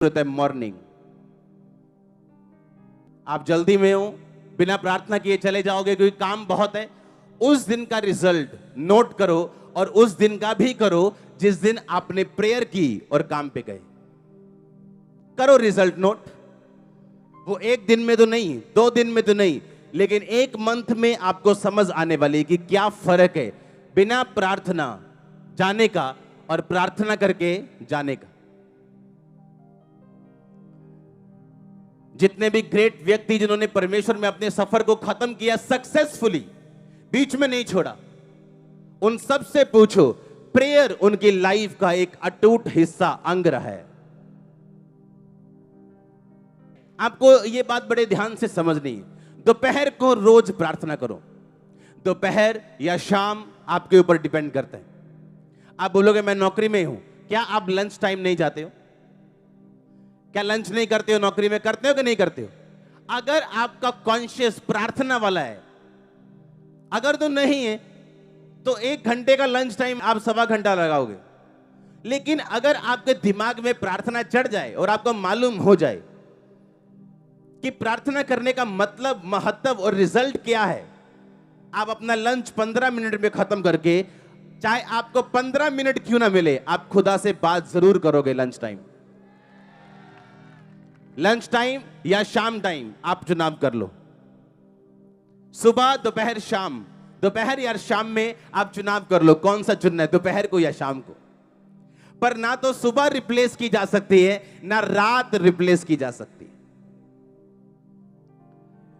होता है मॉर्निंग। आप जल्दी में हो, बिना प्रार्थना किए चले जाओगे क्योंकि काम बहुत है। उस दिन का रिजल्ट नोट करो और उस दिन का भी करो जिस दिन आपने प्रेयर की और काम पे गए। करो रिजल्ट नोट। वो एक दिन में तो नहीं, 2 दिन में तो नहीं, लेकिन 1 मंथ में आपको समझ आने वाली कि क्या फर्क है बिना प्रार्थना जाने का और प्रार्थना करके जाने का। जितने भी ग्रेट व्यक्ति जिन्होंने परमेश्वर में अपने सफर को खत्म किया सक्सेसफुली, बीच में नहीं छोड़ा, उन सब से पूछो, प्रेयर उनकी लाइफ का एक अटूट हिस्सा, अंग रहा है। आपको यह बात बड़े ध्यान से समझनी है। दोपहर को रोज प्रार्थना करो। दोपहर या शाम आपके ऊपर डिपेंड करता है। आप बोलोगे मैं नौकरी में हूं, क्या आप लंच टाइम नहीं जाते हो? क्या लंच नहीं करते हो? नौकरी में करते हो कि नहीं करते हो? अगर आपका कॉन्शियस प्रार्थना वाला है, अगर तो नहीं है तो 1 घंटे का लंच टाइम आप 1.25 घंटा लगाओगे। लेकिन अगर आपके दिमाग में प्रार्थना चढ़ जाए और आपको मालूम हो जाए कि प्रार्थना करने का मतलब, महत्व और रिजल्ट क्या है, आप अपना लंच 15 मिनट में खत्म करके, चाहे आपको 15 मिनट क्यों ना मिले, आप खुदा से बात जरूर करोगे। लंच टाइम या शाम टाइम आप चुनाव कर लो। सुबह, दोपहर, शाम। दोपहर या शाम में आप चुनाव कर लो कौन सा चुनना है, दोपहर को या शाम को। पर ना तो सुबह रिप्लेस की जा सकती है, ना रात रिप्लेस की जा सकती है।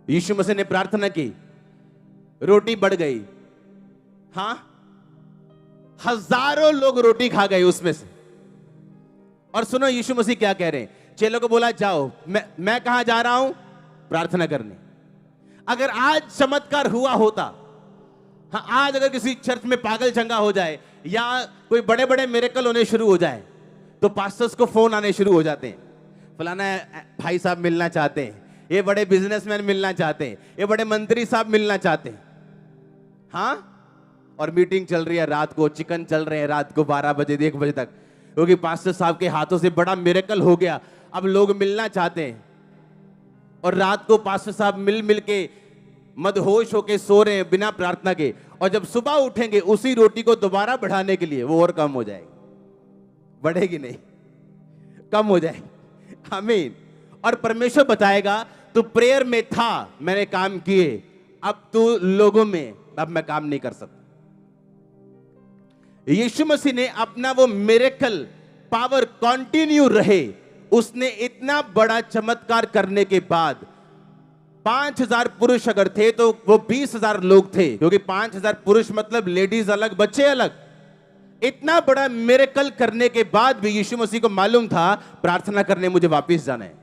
यीशु मसीह ने प्रार्थना की, रोटी बढ़ गई। हां, हजारों लोग रोटी खा गए उसमें से। और सुनो यीशु मसीह क्या कह रहे हैं। चेलों को बोला जाओ, मैं कहां जा रहा हूं? प्रार्थना करने। अगर आज चमत्कार हुआ होता, हाँ, आज अगर किसी चर्च में पागल चंगा हो जाए या कोई बड़े बड़े मिरेकल होने शुरू हो जाए तो पास्टर्स को फोन आने शुरू हो जाते हैं, फलाना भाई साहब मिलना चाहते हैं, ये बड़े बिजनेसमैन मिलना चाहते हैं, ये बड़े मंत्री साहब मिलना चाहते हैं। हाँ, और मीटिंग चल रही है रात को, चिकन चल रहे हैं रात को 12 बजे 1 बजे तक, क्योंकि पास्टर साहब के हाथों से बड़ा मिरेकल हो गया। अब लोग मिलना चाहते हैं और रात को पास्टर साहब मिल के मदहोश होके सो रहे हैं बिना प्रार्थना के। और जब सुबह उठेंगे उसी रोटी को दोबारा बढ़ाने के लिए, वो और कम हो जाएगी, बढ़ेगी नहीं, कम हो जाएगी। आमीन। और परमेश्वर बताएगा तू प्रेयर में था, मैंने काम किए, अब तू लोगों में, अब मैं काम नहीं कर सकता। यीशु मसीह ने अपना वो मिरेकल पावर कंटिन्यू रहे। उसने इतना बड़ा चमत्कार करने के बाद 5000 पुरुष अगर थे तो वो 20,000 लोग थे, क्योंकि 5000 पुरुष मतलब लेडीज अलग, बच्चे अलग। इतना बड़ा मिरेकल करने के बाद भी यीशु मसीह को मालूम था प्रार्थना करने मुझे वापस जाना है।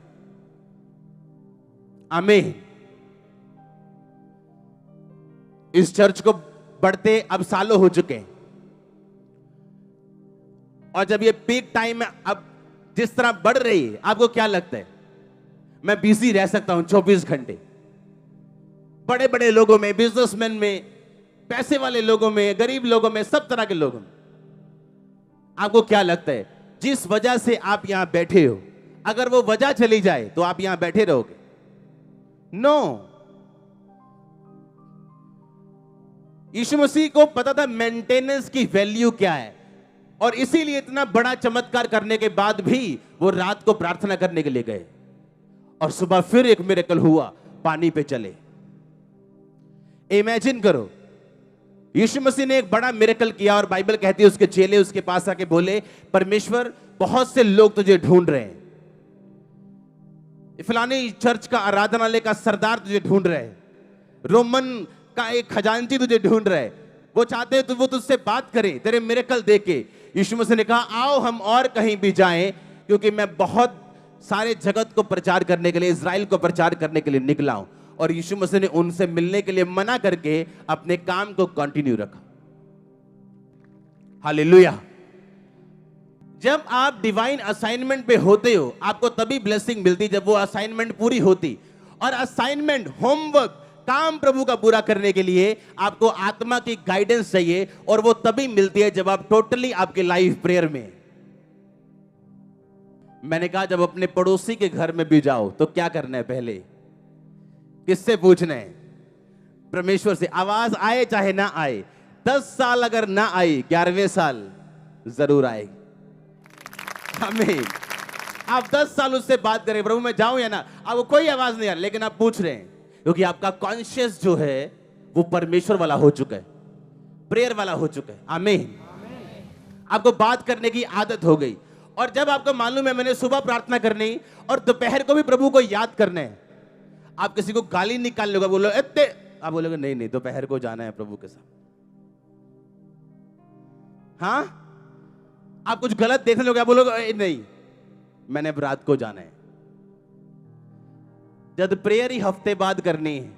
आमीन। इस चर्च को बढ़ते अब सालों हो चुके हैं और जब ये पीक टाइम में अब जिस तरह बढ़ रही है, आपको क्या लगता है मैं बिजी रह सकता हूं 24 घंटे? बड़े बड़े लोगों में, बिजनेसमैन में, पैसे वाले लोगों में, गरीब लोगों में, सब तरह के लोगों में। आपको क्या लगता है जिस वजह से आप यहां बैठे हो, अगर वो वजह चली जाए तो आप यहां बैठे रहोगे? नो। यीशु मसीह को पता था मेंटेनेंस की वैल्यू क्या है, और इसीलिए इतना बड़ा चमत्कार करने के बाद भी वो रात को प्रार्थना करने के लिए गए और सुबह फिर एक मिरेकल हुआ, पानी पे चले। इमेजिन करो, यीशु मसीह ने एक बड़ा मिरेकल किया और बाइबल कहती है उसके चेले उसके पास आके बोले, परमेश्वर बहुत से लोग तुझे ढूंढ रहे हैं, फलानी चर्च का आराधनालय का सरदार तुझे ढूंढ रहे हैं, रोमन का एक खजांची तुझे ढूंढ रहे हैं, वो चाहते हैं तो वो तुझसे बात करें तेरे मिरेकल देख के। यीशु मसीह ने कहा आओ हम और कहीं भी जाएं, क्योंकि मैं बहुत सारे जगत को प्रचार करने के लिए, इज़राइल को प्रचार करने के लिए निकला हूं। और यीशु मसीह ने उनसे मिलने के लिए मना करके अपने काम को कंटिन्यू रखा। हालेलुया। जब आप डिवाइन असाइनमेंट पे होते हो, आपको तभी ब्लेसिंग मिलती जब वो असाइनमेंट पूरी होती। और असाइनमेंट, होमवर्क, काम प्रभु का पूरा करने के लिए आपको आत्मा की गाइडेंस चाहिए, और वो तभी मिलती है जब आप टोटली आपकी लाइफ प्रेयर में। मैंने कहा जब अपने पड़ोसी के घर में भी जाओ तो क्या करना है? पहले किससे पूछना है? परमेश्वर से। आवाज आए चाहे ना आए, 10 साल अगर ना आई, 11वें साल जरूर आएगी। आमीन। आप 10 साल उससे बात करें, प्रभु मैं जाऊं या ना, आपको कोई आवाज नहीं आ रही, लेकिन आप पूछ रहे हैं क्योंकि आपका कॉन्शियस जो है वो परमेश्वर वाला हो चुका है, प्रेयर वाला हो चुका है। आमीन। आपको बात करने की आदत हो गई। और जब आपको मालूम है मैंने सुबह प्रार्थना करनी और दोपहर को भी प्रभु को याद करना है, आप किसी को गाली निकाल लोगे, बोलो इतने, आप बोलोगे नहीं नहीं दोपहर को जाना है प्रभु के साथ। हाँ, आप कुछ गलत देखने लोगे, आप बोलोगे नहीं मैंने अब रात को जाना है। जब प्रेयर ही हफ्ते बाद करनी है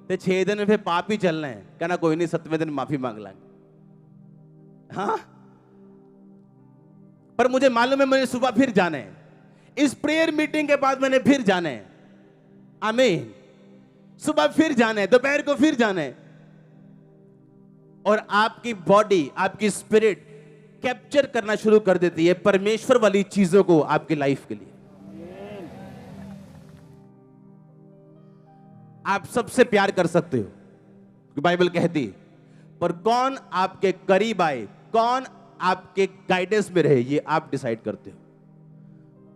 तो 6 दिन में फिर पाप ही चलना है, कहना कोई नहीं 7वें दिन माफी मांग लेंगे। हाँ, पर मुझे मालूम है मुझे सुबह फिर जाना है, इस प्रेयर मीटिंग के बाद मैंने फिर जाना है। आमीन। सुबह फिर जाना है, दोपहर को फिर जाना है। और आपकी बॉडी, आपकी स्पिरिट कैप्चर करना शुरू कर देती है परमेश्वर वाली चीजों को आपकी लाइफ के लिए। आप सबसे प्यार कर सकते हो, बाइबल कहती है, पर कौन आपके करीब आए, कौन आपके गाइडेंस में रहे, ये आप डिसाइड करते हो।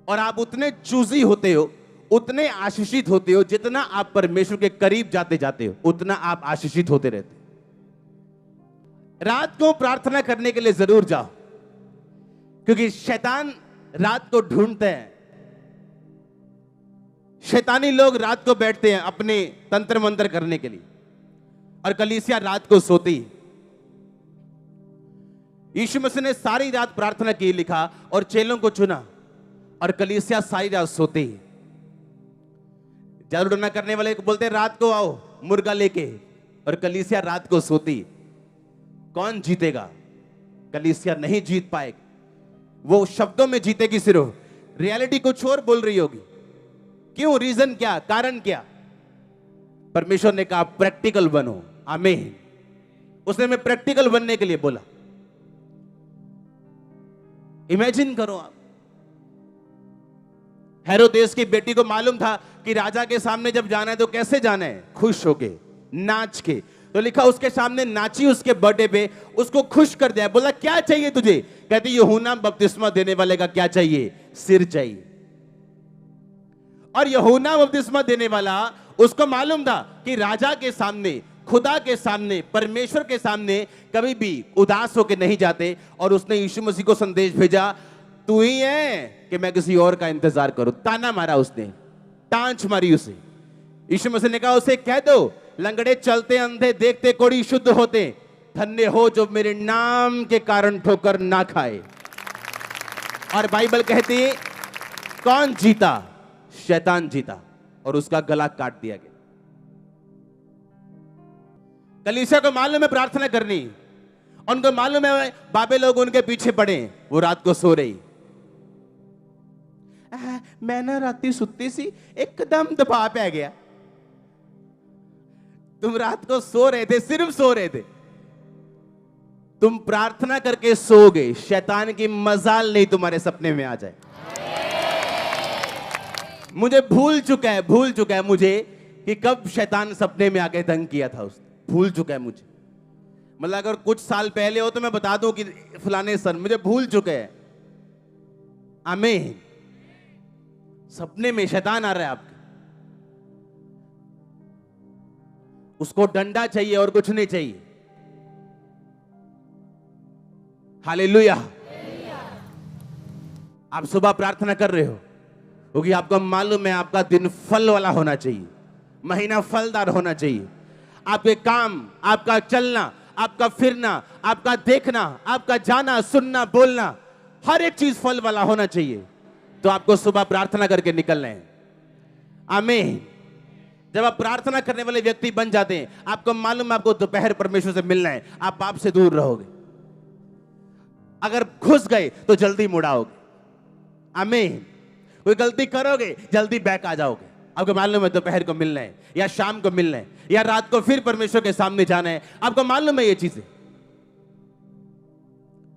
और आप उतने चूजी होते हो, उतने आशीषित होते हो, जितना आप परमेश्वर के करीब जाते जाते हो उतना आप आशीषित होते रहते हो। रात को प्रार्थना करने के लिए जरूर जाओ, क्योंकि शैतान रात को ढूंढते हैं। शैतानी लोग रात को बैठते हैं अपने तंत्र मंत्र करने के लिए, और कलीसिया रात को सोती है। यीशु मसीह ने सारी रात प्रार्थना की, लिखा, और चेलों को चुना, और कलीसिया सारी रात सोती है। जादू टोना करने वाले को बोलते हैं रात को आओ मुर्गा लेके, और कलीसिया रात को सोती। कौन जीतेगा? कलीसिया नहीं जीत पाएगी। वो शब्दों में जीतेगी सिर्फ, रियलिटी कुछ और बोल रही होगी। क्यों? रीजन क्या? कारण क्या? परमेश्वर ने कहा प्रैक्टिकल बनो। आमीन। उसने मैं प्रैक्टिकल बनने के लिए बोला। इमेजिन करो आप, हेरोदेस की बेटी को मालूम था कि राजा के सामने जब जाना है तो कैसे जाना है? खुश होके, नाच के। तो लिखा उसके सामने नाची, उसके बर्थडे पे उसको खुश कर दिया। बोला क्या चाहिए तुझे? कहती यूहन्ना बपतिस्मा देने वाले का क्या चाहिए? सिर चाहिए। और यूहन्ना बपतिस्मा देने वाला, उसको मालूम था कि राजा के सामने, खुदा के सामने, परमेश्वर के सामने कभी भी उदास होकर नहीं जाते। और उसने यीशु मसीह को संदेश भेजा, तू ही है कि मैं किसी और का इंतजार करूं। ताना मारा उसने, टांच मारी उसे। यीशु मसीह ने कहा उसे कह दो, लंगड़े चलते, अंधे देखते, कोढ़ी शुद्ध होते, धन्य हो जो मेरे नाम के कारण ठोकर ना खाए। और बाइबल कहती है कौन जीता? शैतान जीता, और उसका गला काट दिया गया। कलीसिया को मालूम है प्रार्थना करनी, उनको मालूम है बाबे लोग उनके पीछे पड़े, वो रात को सो रही। मैं ना राती सुत्ती सी, एकदम दबाव पै गया। तुम रात को सो रहे थे, सिर्फ सो रहे थे। तुम प्रार्थना करके सो गए, शैतान की मजाल नहीं तुम्हारे सपने में आ जाए। मुझे भूल चुका है मुझे कि कब शैतान सपने में आके तंग किया था उसने। भूल चुका है मुझे, मतलब अगर कुछ साल पहले हो तो मैं बता दूं कि फलाने सन, मुझे भूल चुके हैं। आमीन। सपने में शैतान आ रहा है आपके, उसको डंडा चाहिए और कुछ नहीं चाहिए। हालेलुया। आप सुबह प्रार्थना कर रहे हो क्योंकि आपको मालूम है आपका दिन फल वाला होना चाहिए, महीना फलदार होना चाहिए। आपके काम, आपका चलना, आपका फिरना, आपका देखना, आपका जाना, सुनना, बोलना, हर एक चीज फल वाला होना चाहिए। तो आपको सुबह प्रार्थना करके निकलना है। आमीन। जब आप प्रार्थना करने वाले व्यक्ति बन जाते हैं, आपको मालूम है आपको दोपहर परमेश्वर से मिलना है, आप पाप से दूर रहोगे। अगर घुस गए तो जल्दी मुड़ाओगे। आमीन। कोई गलती करोगे जल्दी बैक आ जाओगे। आपको मालूम है दोपहर को मिलना है, या शाम को मिलना है, या रात को फिर परमेश्वर के सामने जाना है। आपको मालूम है ये चीजें।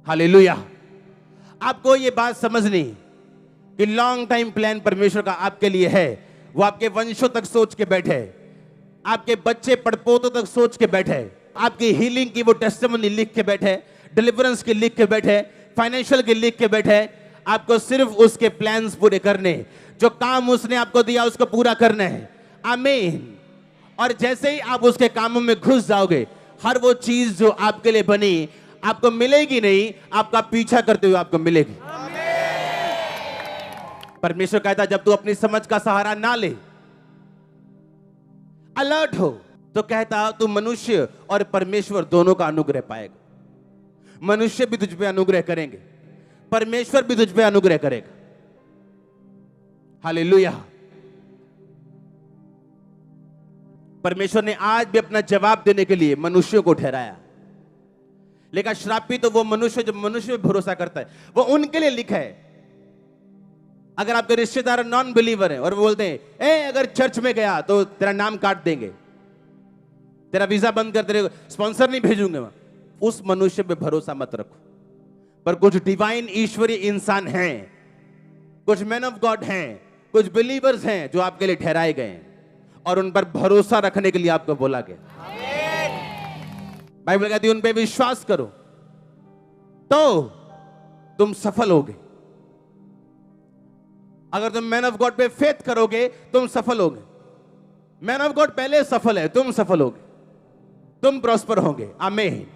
हालेलुया। आपको ये बात समझनी कि लॉन्ग टाइम प्लान परमेश्वर का आपके लिए है, वो आपके वंशों तक सोच के बैठे, आपके बच्चे पड़पोतों तक सोच के बैठे, आपकी हीलिंग की वो टेस्टिमनी लिख के बैठे, डिलीवरेंस की लिख के बैठे, फाइनेंशियल की लिख के बैठे। आपको सिर्फ उसके प्लान्स पूरे करने, जो काम उसने आपको दिया उसको पूरा करना है। आमीन। और जैसे ही आप उसके कामों में घुस जाओगे, हर वो चीज जो आपके लिए बनी आपको मिलेगी नहीं, आपका पीछा करते हुए आपको मिलेगी। परमेश्वर कहता है जब तू अपनी समझ का सहारा ना ले, अलर्ट हो, तो कहता तू मनुष्य और परमेश्वर दोनों का अनुग्रह पाएगा। मनुष्य भी तुझ पे अनुग्रह करेंगे, परमेश्वर भी तुझ पे अनुग्रह करेगा। हालेलुया। परमेश्वर ने आज भी अपना जवाब देने के लिए मनुष्यों को ठहराया, लेकिन श्रापित तो वो मनुष्य जो मनुष्य पे भरोसा करता है, वो उनके लिए लिखा है। अगर आपके रिश्तेदार नॉन बिलीवर हैं और वो बोलते हैं ए अगर चर्च में गया तो तेरा नाम काट देंगे, तेरा वीजा बंद कर देंगे, स्पॉन्सर नहीं भेजूंगे वहां, उस मनुष्य पे भरोसा मत रखो। पर कुछ डिवाइन ईश्वरीय इंसान हैं, कुछ मैन ऑफ गॉड हैं, कुछ बिलीवर्स हैं जो आपके लिए ठहराए गए हैं और उन पर भरोसा रखने के लिए आपको बोला गया। बाइबल कहती है उन पे विश्वास करो तो तुम सफल होगे। अगर तुम मैन ऑफ गॉड पे फेथ करोगे तुम सफल होगे। मैन ऑफ गॉड पहले सफल है, तुम सफल होगे, तुम प्रॉस्पर होंगे। आमीन।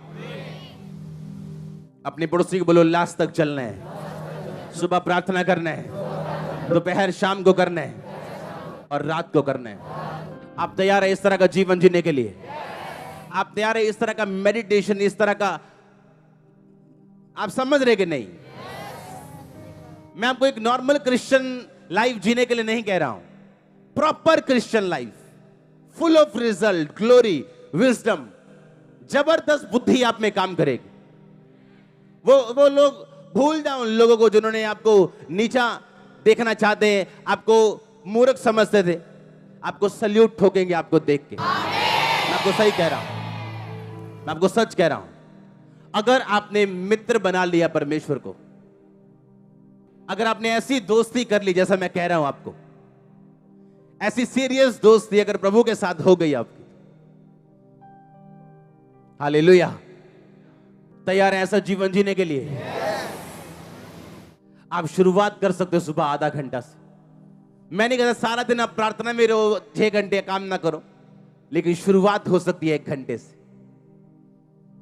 अपनी पड़ोसी को बोलो लास्ट तक चलना है, सुबह प्रार्थना करना है, दोपहर शाम को करना है और रात को करना है। आप तैयार है इस तरह का जीवन जीने के लिए? आप तैयार है इस तरह का मेडिटेशन, इस तरह का? आप समझ रहे कि नहीं? मैं आपको एक नॉर्मल क्रिश्चियन लाइफ जीने के लिए नहीं कह रहा हूं, proper Christian life, full of result, glory, wisdom, जबरदस्त बुद्धि आप में काम करेगी। वो लोग भूल जाओ उन लोगों को जिन्होंने आपको नीचा देखना चाहते हैं, आपको मूर्ख समझते थे, आपको सल्यूट ठोकेंगे आपको देख के। मैं आपको सही कह रहा हूं, मैं आपको सच कह रहा हूं। अगर आपने मित्र बना लिया परमेश्वर को, अगर आपने ऐसी दोस्ती कर ली जैसा मैं कह रहा हूं आपको, ऐसी सीरियस दोस्ती अगर प्रभु के साथ हो गई आपकी, हालेलुया। तैयार है ऐसा जीवन जीने के लिए? आप शुरुआत कर सकते हो सुबह आधा घंटा से। मैं नहीं कहता सारा दिन आप प्रार्थना में रहो, 6 घंटे काम ना करो, लेकिन शुरुआत हो सकती है 1 घंटे से।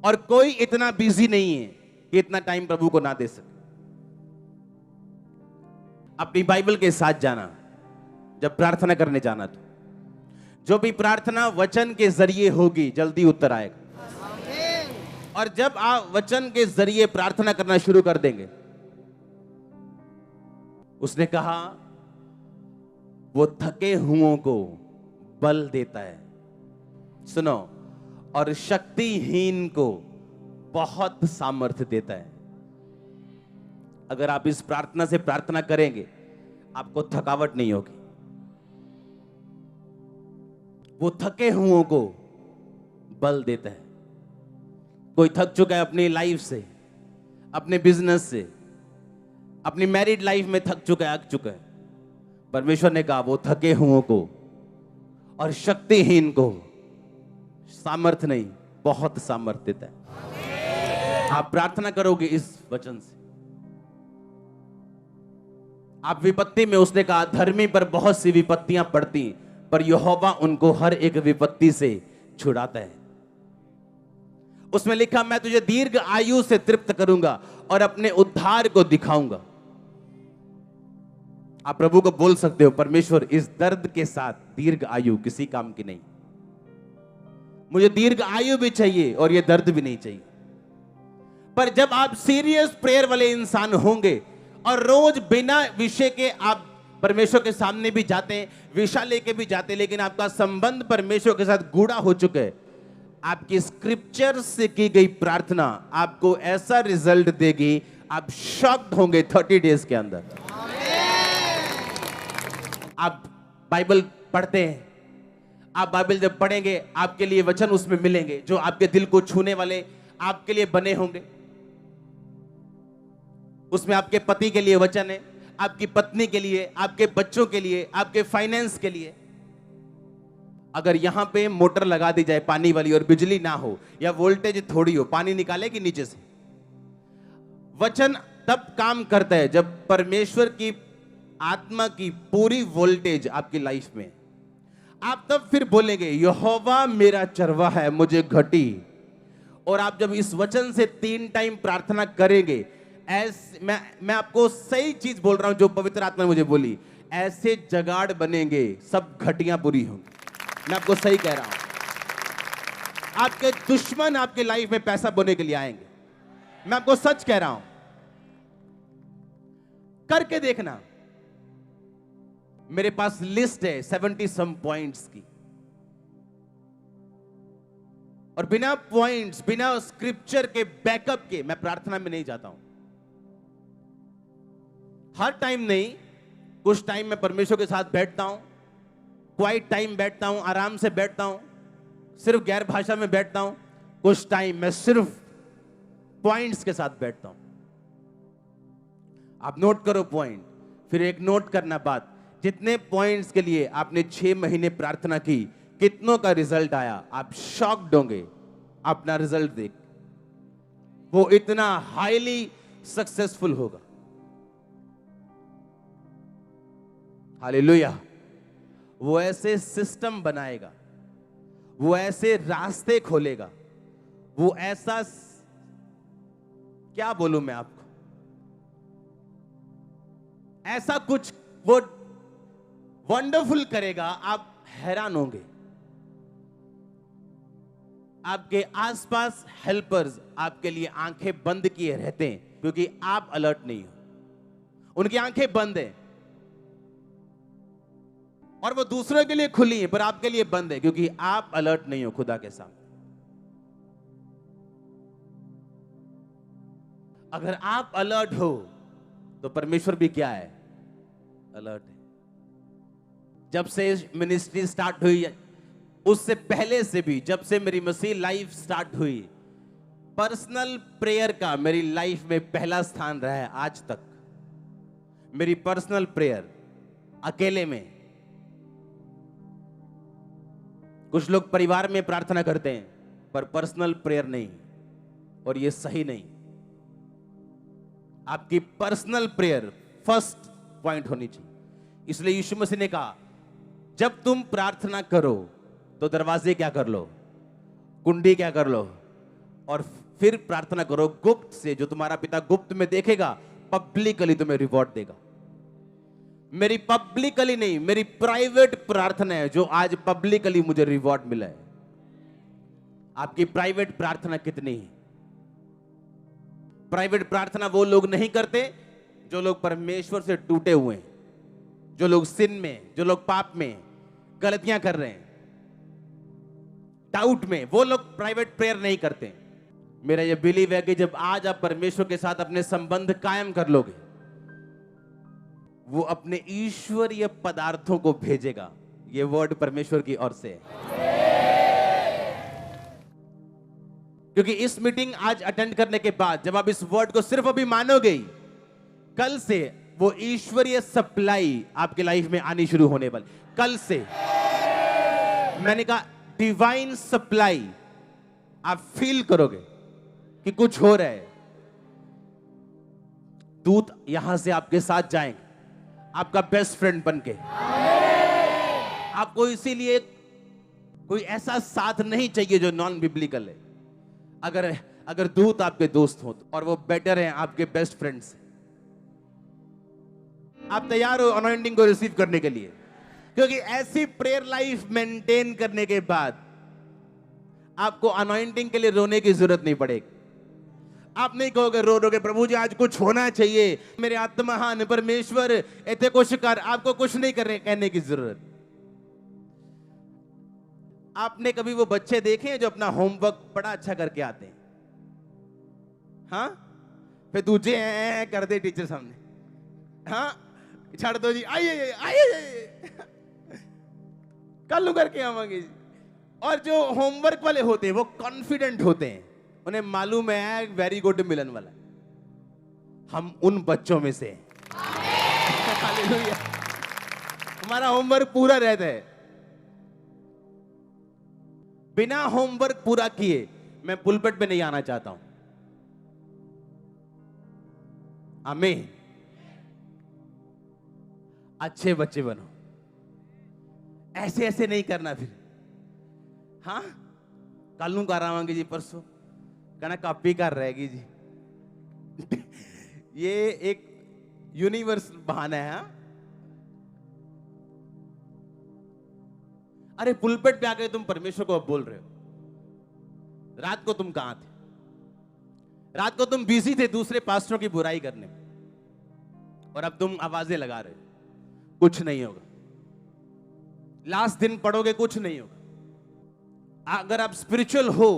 और कोई इतना बिजी नहीं है कि इतना टाइम प्रभु को ना दे सके। अपनी बाइबल के साथ जाना, जब प्रार्थना करने जाना तो जो भी प्रार्थना वचन के जरिए होगी जल्दी उत्तर आएगा। और जब आप वचन के जरिए प्रार्थना करना शुरू कर देंगे, उसने कहा वो थके हुओं को बल देता है, सुनो, और शक्तिहीन को बहुत सामर्थ्य देता है। अगर आप इस प्रार्थना से प्रार्थना करेंगे आपको थकावट नहीं होगी। वो थके हुओं को बल देता है। कोई थक चुका है अपनी लाइफ से, अपने बिजनेस से, अपनी मैरिड लाइफ में थक चुका है, अक चुका है, परमेश्वर ने कहा वो थके हुओं को और शक्तिहीन को सामर्थ्य नहीं, बहुत सामर्थ्य देता है। आप प्रार्थना करोगे इस वचन से, आप विपत्ति में, उसने कहा धर्मी पर बहुत सी विपत्तियां पड़ती पर यहोवा उनको हर एक विपत्ति से छुड़ाता है। उसमें लिखा मैं तुझे दीर्घ आयु से तृप्त करूंगा और अपने उद्धार को दिखाऊंगा। आप प्रभु को बोल सकते हो परमेश्वर इस दर्द के साथ दीर्घ आयु किसी काम की नहीं, मुझे दीर्घ आयु भी चाहिए और यह दर्द भी नहीं चाहिए। पर जब आप सीरियस प्रेयर वाले इंसान होंगे और रोज बिना विषय के आप परमेश्वर के सामने भी जाते हैं, विषय लेके भी जाते हैं, लेकिन आपका संबंध परमेश्वर के साथ गूढ़ा हो चुका है, आपकी स्क्रिप्चर से की गई प्रार्थना आपको ऐसा रिजल्ट देगी, आप शॉक्ड होंगे 30 डेज के अंदर। आप बाइबल पढ़ते हैं, आप बाइबल जब पढ़ेंगे आपके लिए वचन उसमें मिलेंगे जो आपके दिल को छूने वाले आपके लिए बने होंगे। उसमें आपके पति के लिए वचन है, आपकी पत्नी के लिए, आपके बच्चों के लिए, आपके फाइनेंस के लिए। अगर यहां पे मोटर लगा दी जाए पानी वाली और बिजली ना हो या वोल्टेज थोड़ी हो, पानी निकालेगी नीचे से? वचन तब काम करता है जब परमेश्वर की आत्मा की पूरी वोल्टेज आपकी लाइफ में, आप तब फिर बोलेंगे यहोवा मेरा चरवा है, मुझे घटी। और आप जब इस वचन से 3 टाइम प्रार्थना करेंगे, मैं आपको सही चीज बोल रहा हूं जो पवित्र आत्मा ने मुझे बोली, ऐसे जगाड़ बनेंगे, सब घटियां पूरी होंगी। मैं आपको सही कह रहा हूं। आपके दुश्मन आपके लाइफ में पैसा बोने के लिए आएंगे। मैं आपको सच कह रहा हूं, करके देखना। मेरे पास लिस्ट है 70 सम पॉइंट्स की, और बिना पॉइंट्स, बिना स्क्रिप्चर के, बैकअप के मैं प्रार्थना में नहीं जाता हूं। हर टाइम नहीं, कुछ टाइम मैं परमेश्वर के साथ बैठता हूं, क्वाइट टाइम बैठता हूं, आराम से बैठता हूं, सिर्फ गैर भाषा में बैठता हूं। कुछ टाइम मैं सिर्फ पॉइंट्स के साथ बैठता हूं। आप नोट करो पॉइंट, फिर एक नोट करना बात, जितने पॉइंट्स के लिए आपने 6 महीने प्रार्थना की, कितनों का रिजल्ट आया, आप शॉक्ड होंगे अपना रिजल्ट देख। वो इतना हाईली सक्सेसफुल होगा। हालेलुया। वो ऐसे सिस्टम बनाएगा, वो ऐसे रास्ते खोलेगा, वो ऐसा, क्या बोलूं मैं आपको, ऐसा कुछ वो वंडरफुल करेगा, आप हैरान होंगे। आपके आसपास हेल्पर्स आपके लिए आंखें बंद किए रहते हैं, क्योंकि आप अलर्ट नहीं हो। उनकी आंखें बंद है और वो दूसरों के लिए खुली है, पर आपके लिए बंद है, क्योंकि आप अलर्ट नहीं हो खुदा के सामने। अगर आप अलर्ट हो तो परमेश्वर भी क्या है, अलर्ट है। जब से मिनिस्ट्री स्टार्ट हुई, उससे पहले से भी, जब से मेरी मसीह लाइफ स्टार्ट हुई, पर्सनल प्रेयर का मेरी लाइफ में पहला स्थान रहा है आज तक। मेरी पर्सनल प्रेयर, अकेले में। कुछ लोग परिवार में प्रार्थना करते हैं पर पर्सनल प्रेयर नहीं, और ये सही नहीं। आपकी पर्सनल प्रेयर फर्स्ट पॉइंट होनी चाहिए। इसलिए यीशु मसीह ने कहा, जब तुम प्रार्थना करो तो दरवाजे क्या कर लो, कुंडी क्या कर लो, और फिर प्रार्थना करो गुप्त से, जो तुम्हारा पिता गुप्त में देखेगा, पब्लिकली तुम्हें रिवॉर्ड देगा। मेरी पब्लिकली नहीं, मेरी प्राइवेट प्रार्थना है जो आज पब्लिकली मुझे रिवॉर्ड मिला है। आपकी प्राइवेट प्रार्थना कितनी है? प्राइवेट प्रार्थना वो लोग नहीं करते जो लोग परमेश्वर से टूटे हुए हैं, जो लोग सिन में, जो लोग पाप में गलतियां कर रहे हैं, डाउट में, वो लोग प्राइवेट प्रेयर नहीं करते। मेरा ये बिलीव है कि जब आज आप परमेश्वर के साथ अपने संबंध कायम कर लोगे, वो अपने ईश्वरीय पदार्थों को भेजेगा। ये वर्ड परमेश्वर की ओर से है। क्योंकि इस मीटिंग आज अटेंड करने के बाद जब आप इस वर्ड को सिर्फ अभी मानोगे, कल से वो ईश्वरीय सप्लाई आपके लाइफ में आनी शुरू होने वाली। कल से मैंने कहा डिवाइन सप्लाई आप फील करोगे कि कुछ हो रहा है। दूत यहां से आपके साथ जाएंगे, आपका बेस्ट फ्रेंड बनके। आपको इसीलिए कोई ऐसा साथ नहीं चाहिए जो नॉन बिब्लिकल है। अगर दूत आपके दोस्त हो और वो बेटर है आपके बेस्ट फ्रेंड से, आप तैयार हो अनॉइंटिंग को रिसीव करने के लिए? क्योंकि ऐसी प्रेयर लाइफ मेंटेन करने के बाद आपको अनॉइंटिंग के लिए रोने की जरूरत नहीं पड़ेगी। आप नहीं कहोगे, रो रोगे, प्रभु जी आज कुछ होना चाहिए, मेरे आत्महान परमेश्वर ऐसे कुछ कर। आपको कुछ नहीं करने कहने की जरूरत। आपने कभी वो बच्चे देखे हैं जो अपना होमवर्क बड़ा अच्छा करके आते हैं? हाँ, फिर तुझे कर दे टीचर सामने, हाँ छाड़ दो जी, आइए आइए कल करके आवांगे जी। और जो होमवर्क वाले होते हैं वो कॉन्फिडेंट होते हैं, उन्हें मालूम है वेरी गुड मिलन वाला। हम उन बच्चों में से हैं। हालेलुया। हमारा होमवर्क पूरा रहता है। बिना होमवर्क पूरा किए मैं पुलपिट पे नहीं आना चाहता हूं। आमीन। अच्छे बच्चे बनो, ऐसे ऐसे नहीं करना फिर। हाँ, कल नू कर आवांगे जी, परसों कहना कापी कर रहेगी जी। ये एक यूनिवर्स बहाना है। हाँ? अरे पुलपिट पे आके तुम परमेश्वर को अब बोल रहे हो। रात को तुम कहां थे? रात को तुम बिजी थे दूसरे पास्टरों की बुराई करने में, और अब तुम आवाजें लगा रहे हो। कुछ नहीं होगा। लास्ट दिन पढ़ोगे, कुछ नहीं होगा। अगर आप स्पिरिचुअल हो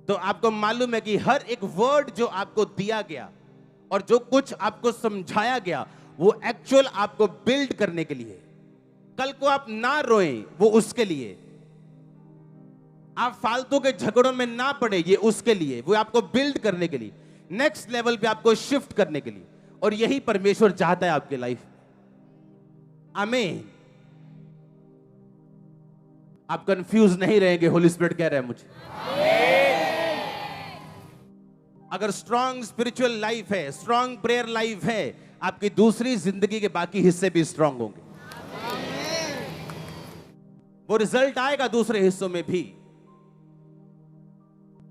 तो आपको मालूम है कि हर एक वर्ड जो आपको दिया गया और जो कुछ आपको समझाया गया वो एक्चुअल आपको बिल्ड करने के लिए। कल को आप ना रोएं, वो उसके लिए। आप फालतू के झगड़ों में ना पड़े, ये उसके लिए। वो आपको बिल्ड करने के लिए, नेक्स्ट लेवल पे आपको शिफ्ट करने के लिए। और यही परमेश्वर चाहता है आपके लाइफ में। आमीन। आप कंफ्यूज नहीं रहेंगे, होली स्पिरिट कह रहे हैं मुझे। अगर स्ट्रांग स्पिरिचुअल लाइफ है, स्ट्रांग प्रेयर लाइफ है, आपकी दूसरी जिंदगी के बाकी हिस्से भी स्ट्रांग होंगे। वो रिजल्ट आएगा दूसरे हिस्सों में भी।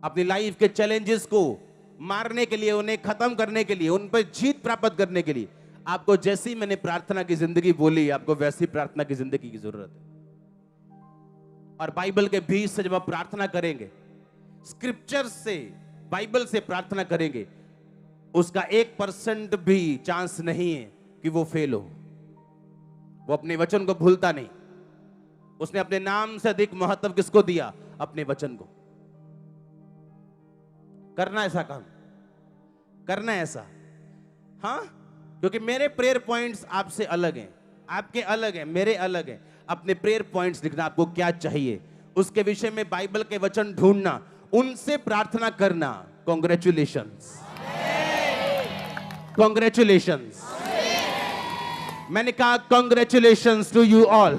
अपनी लाइफ के चैलेंजेस को मारने के लिए, उन्हें खत्म करने के लिए, उन पर जीत प्राप्त करने के लिए आपको, जैसी मैंने प्रार्थना की जिंदगी बोली, आपको वैसी प्रार्थना की जिंदगी की जरूरत है। और बाइबल के बीच से जब आप प्रार्थना करेंगे, स्क्रिप्चर से, बाइबल से प्रार्थना करेंगे, उसका 1% भी चांस नहीं है कि वो फेल हो। वो अपने वचन को भूलता नहीं। उसने अपने नाम से अधिक महत्व किसको दिया? अपने वचन को। करना ऐसा काम, करना ऐसा। हाँ, क्योंकि मेरे प्रेयर पॉइंट्स आपसे अलग हैं, आपके अलग हैं, मेरे अलग हैं। अपने प्रेयर पॉइंट्स लिखना, आपको क्या चाहिए उसके विषय में बाइबल के वचन ढूंढना, उनसे प्रार्थना करना। Congratulations, congratulations. मैंने कहा कॉन्ग्रेचुलेशंस टू यू ऑल।